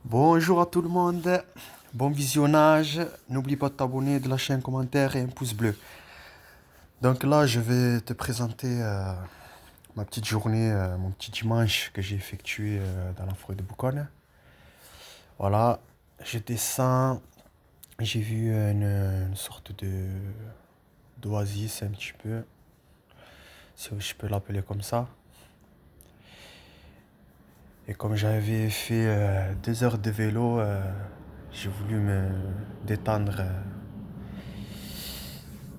Bonjour à tout le monde, bon visionnage. N'oublie pas de t'abonner, de lâcher un commentaire et un pouce bleu. Donc là, je vais te présenter ma petite journée, mon petit dimanche que j'ai effectué dans la forêt de Bouconne. Voilà, je descends, j'ai vu une sorte de d'oasis un petit peu, si je peux l'appeler comme ça. Et comme j'avais fait 2 heures de vélo, j'ai voulu me détendre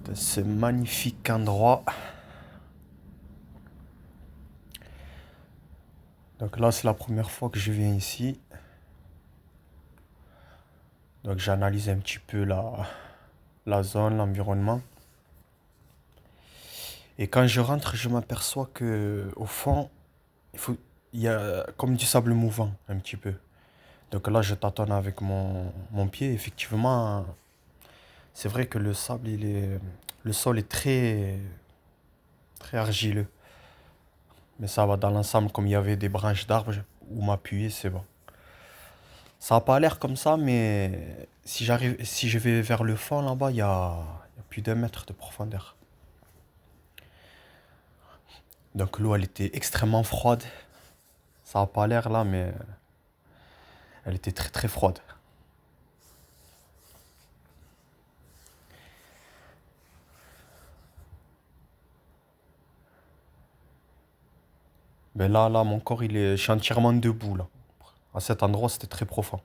de ce magnifique endroit. Donc là, c'est la première fois que je viens ici. Donc j'analyse un petit peu la zone, l'environnement. Et quand je rentre, je m'aperçois que au fond, il faut, il y a comme du sable mouvant, un petit peu. Donc là, je tâtonne avec mon pied. Effectivement, c'est vrai que le sol est très argileux. Mais ça va dans l'ensemble, comme il y avait des branches d'arbres où m'appuyer, c'est bon. Ça n'a pas l'air comme ça, mais si je vais vers le fond là-bas, il y a plus d'1 mètre de profondeur. Donc l'eau, elle était extrêmement froide. Ça n'a pas l'air là, mais elle était très froide. Mais là, mon corps, je suis entièrement debout là. À cet endroit, c'était très profond.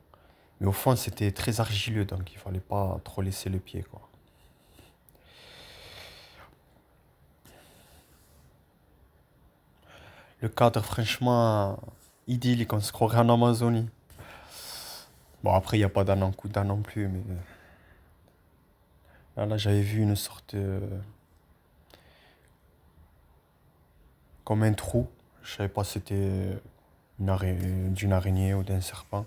Mais au fond, c'était très argileux, donc il fallait pas trop laisser le pied, quoi. Le cadre, franchement, idyllique, on se croirait en Amazonie. Bon, après, il n'y a pas d'Anaconda non plus, mais là, j'avais vu une sorte, comme un trou. Je savais pas si c'était d'une araignée ou d'un serpent.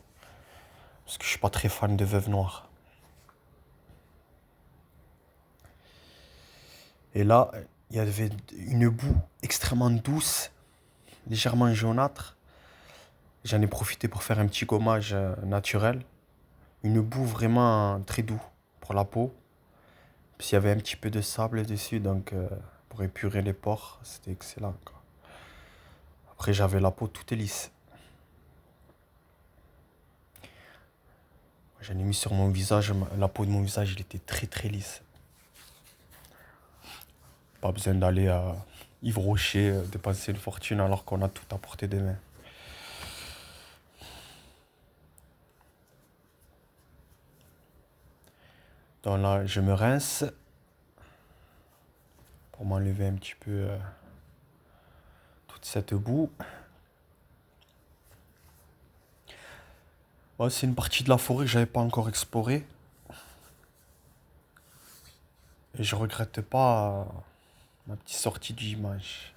Parce que je suis pas très fan de veuve noire. Et là, il y avait une boue extrêmement douce, légèrement jaunâtre. J'en ai profité pour faire un petit gommage naturel. Une boue vraiment très doux pour la peau. Puis il y avait un petit peu de sable dessus, donc pour épurer les pores, c'était excellent, quoi. Après, j'avais la peau toute lisse. J'en ai mis sur mon visage, la peau de mon visage, elle était très lisse. Pas besoin d'aller à Yves Rocher, dépenser une fortune alors qu'on a tout à portée des mains. Donc là, je me rince pour m'enlever un petit peu toute cette boue. Ouais, c'est une partie de la forêt que j'avais pas encore explorée. Et je regrette pas ma petite sortie du dimanche.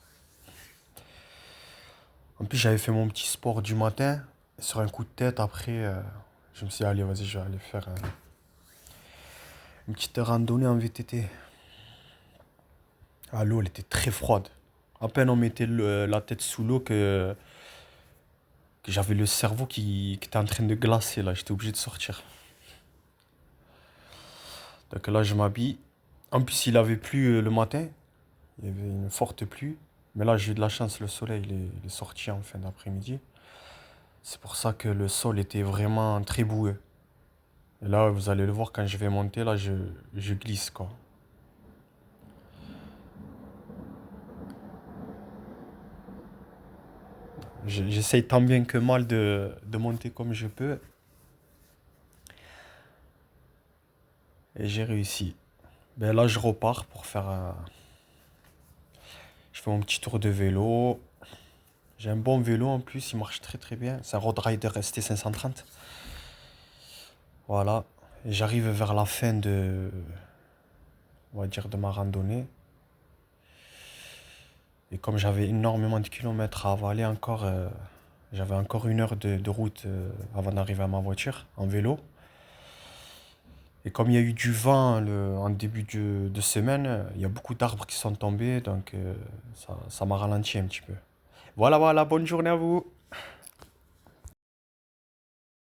En plus, j'avais fait mon petit sport du matin. Et sur un coup de tête, après, je me suis dit, allez, vas-y, je vais aller faire une petite randonnée en VTT. Ah, l'eau, elle était très froide. À peine on mettait la tête sous l'eau que j'avais le cerveau qui était en train de glacer, là. J'étais obligé de sortir. Donc là, je m'habille. En plus, il avait plu le matin. Il y avait une forte pluie. Mais là, j'ai eu de la chance, le soleil il est sorti en fin d'après-midi. C'est pour ça que le sol était vraiment très boueux. Et là, vous allez le voir quand je vais monter, là, je glisse, quoi. J'essaye tant bien que mal de monter comme je peux. Et j'ai réussi. Ben là, je repars pour faire je fais mon petit tour de vélo. J'ai un bon vélo en plus, il marche très bien. C'est un Road Rider ST 530. Voilà. Et j'arrive vers la fin on va dire, de ma randonnée. Et comme j'avais énormément de kilomètres à avaler encore, j'avais encore 1 heure de route avant d'arriver à ma voiture en vélo. Et comme il y a eu du vent en début de semaine, il y a beaucoup d'arbres qui sont tombés, donc ça m'a ralenti un petit peu. Voilà, bonne journée à vous.